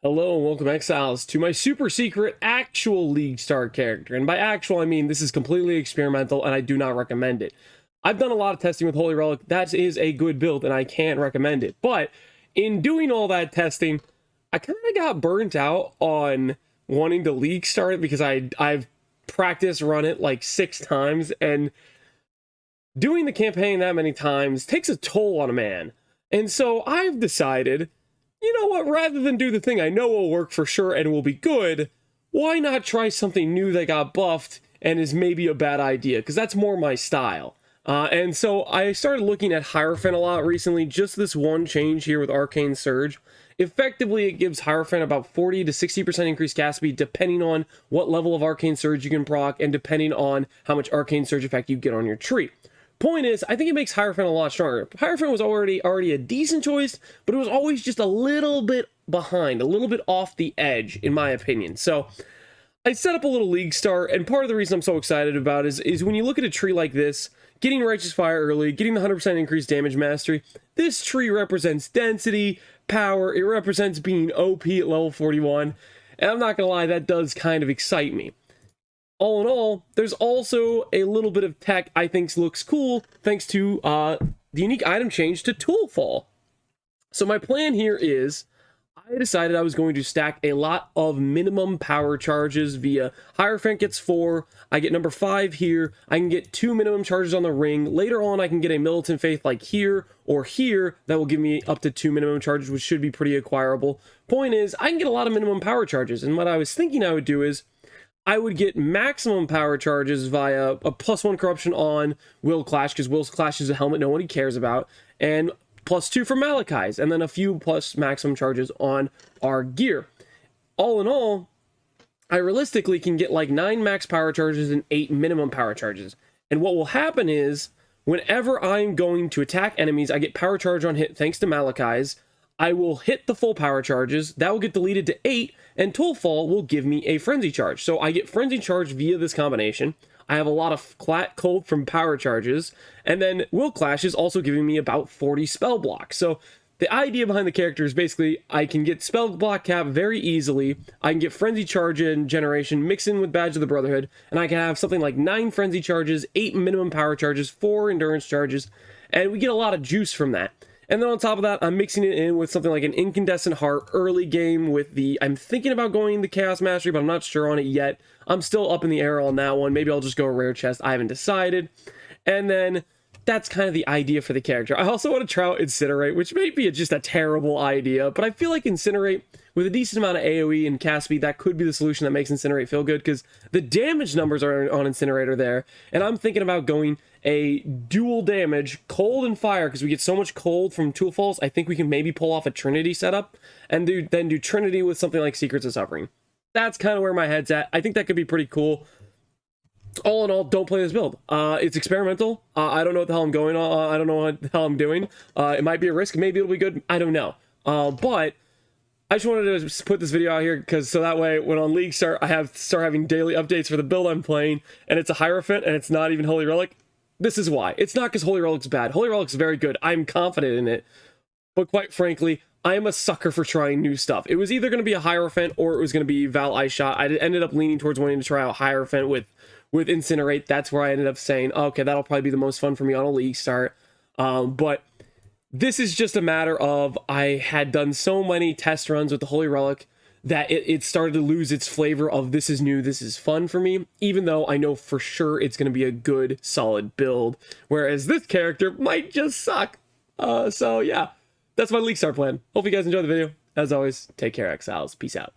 Hello and welcome, Exiles, to my super secret actual Leaguestar character. And by actual, I mean this is completely experimental and I do not recommend it. I've done a lot of testing with Holy Relic. That is a good build and I can't recommend it. But in doing all that testing, I kind of got burnt out on wanting to Leaguestar it because I've practiced run it like 6 times, and doing the campaign that many times takes a toll on a man. And so I've decided, you know what, rather than do the thing I know will work for sure and will be good, why not try something new that got buffed and is maybe a bad idea? Because that's more my style. And so I started looking at Hierophant a lot recently, just this one change here with Arcane Surge. Effectively, it gives Hierophant about 40 to 60% increased cast speed, depending on what level of Arcane Surge you can proc, and depending on how much Arcane Surge effect you get on your tree. Point is, I think it makes Hierophant a lot stronger. Hierophant was already a decent choice, but it was always just a little bit behind, a little bit off the edge, in my opinion. So I set up a little Leaguestar, and part of the reason I'm so excited about is when you look at a tree like this, getting Righteous Fire early, getting the 100% increased damage mastery, this tree represents density, power, it represents being OP at level 41, and I'm not gonna lie, that does kind of excite me. All in all, there's also a little bit of tech I think looks cool thanks to the unique item change to Toolfall. So my plan here is, I decided I was going to stack a lot of minimum power charges via Hierophant gets 4, I get number 5 here, I can get 2 minimum charges on the ring, later on I can get a Militant Faith like here or here that will give me up to 2 minimum charges, which should be pretty acquirable. Point is, I can get a lot of minimum power charges, and what I was thinking I would do is, I would get maximum power charges via a +1 corruption on Will Clash, because Will Clash is a helmet nobody cares about, and +2 for Malachi's, and then a few plus maximum charges on our gear. All in all, I realistically can get like 9 max power charges and 8 minimum power charges. And what will happen is, whenever I'm going to attack enemies, I get power charge on hit thanks to Malachi's. I will hit the full power charges, that will get deleted to 8, and Toolfall will give me a Frenzy Charge. So I get Frenzy Charge via this combination, I have a lot of cold from power charges, and then Will Clash is also giving me about 40 spell block. So the idea behind the character is basically, I can get spell block cap very easily, I can get Frenzy Charge in generation, mix in with Badge of the Brotherhood, and I can have something like 9 Frenzy Charges, 8 minimum power charges, 4 endurance charges, and we get a lot of juice from that. And then on top of that, I'm mixing it in with something like an Incandescent Heart early game with the... I'm thinking about going the Chaos Mastery, but I'm not sure on it yet. I'm still up in the air on that one. Maybe I'll just go a rare chest. I haven't decided. And then that's kind of the idea for the character. I also want to try out Incinerate, which may be just a terrible idea, but I feel like Incinerate, with a decent amount of AoE and cast speed, that could be the solution that makes Incinerate feel good, because the damage numbers are on Incinerator there, and I'm thinking about going a dual damage, cold and fire, because we get so much cold from Toolfalls. I think we can maybe pull off a Trinity setup, and then do Trinity with something like Secrets of Suffering. That's kind of where my head's at. I think that could be pretty cool. All in all, don't play this build. It's experimental. I don't know what the hell I'm going on. I don't know what the hell I'm doing. It might be a risk. Maybe it'll be good. I don't know. But I just wanted to put this video out here because so that way when on Leaguestar I start having daily updates for the build I'm playing, and it's a Hierophant and it's not even Holy Relic. This is why. It's not because Holy Relic's bad. Holy Relic's very good. I'm confident in it. But quite frankly, I am a sucker for trying new stuff. It was either going to be a Hierophant or it was going to be Val Ice Shot. I ended up leaning towards wanting to try out Hierophant with Incinerate. That's where I ended up saying, okay, that'll probably be the most fun for me on a league start. But this is just a matter of, I had done so many test runs with the Holy Relic that it started to lose its flavor of this is new, this is fun for me, even though I know for sure it's going to be a good, solid build, whereas this character might just suck. So yeah, that's my Leaguestar plan. Hope you guys enjoyed the video. As always, take care, Exiles. Peace out.